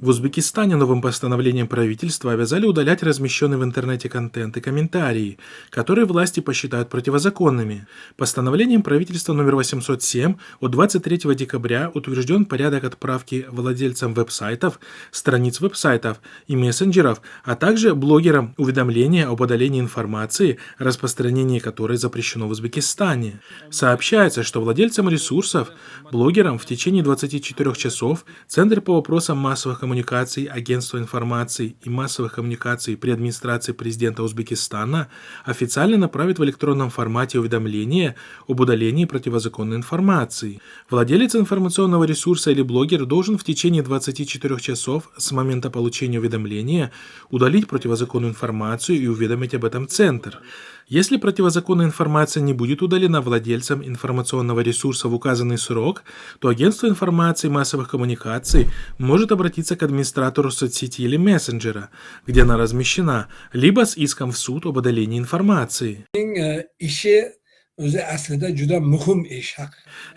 В Узбекистане новым постановлением правительства обязали удалять размещенный в интернете контент и комментарии, которые власти посчитают противозаконными. Постановлением правительства номер 807 от 23 декабря утвержден порядок отправки владельцам веб-сайтов, страниц веб-сайтов и мессенджеров, а также блогерам уведомления об удалении информации, распространение которой запрещено в Узбекистане. Сообщается, что владельцам ресурсов, блогерам в течение 24 часов Центр по вопросам массовых коммуникаций, Агентство информации и массовых коммуникаций при администрации президента Узбекистана официально направит в электронном формате уведомление об удалении противозаконной информации. Владелец информационного ресурса или блогер должен в течение 24 часов с момента получения уведомления удалить противозаконную информацию и уведомить об этом Центр. Если противозаконная информация не будет удалена владельцем информационного ресурса в указанный срок, то Агентство информации и массовых коммуникаций может обратиться к администратору соцсети или мессенджера, где она размещена, либо с иском в суд об удалении информации.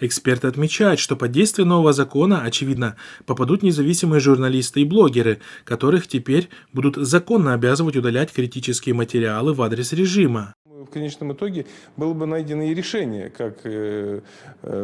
Эксперты отмечают, что под действие нового закона, очевидно, попадут независимые журналисты и блогеры, которых теперь будут законно обязывать удалять критические материалы в адрес режима. В конечном итоге было бы найдено и решение, как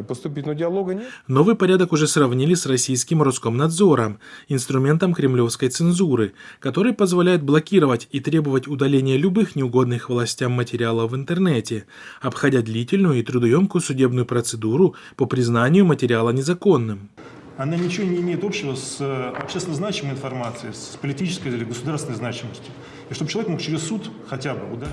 поступить, но диалога нет. Новый порядок уже сравнили с российским Роскомнадзором, инструментом кремлевской цензуры, который позволяет блокировать и требовать удаления любых неугодных властям материалов в интернете, обходя длительную и трудоемкую судебную процедуру по признанию материала незаконным. Она ничего не имеет общего с общественно значимой информацией, с политической или государственной значимостью. И чтобы человек мог через суд хотя бы удалить.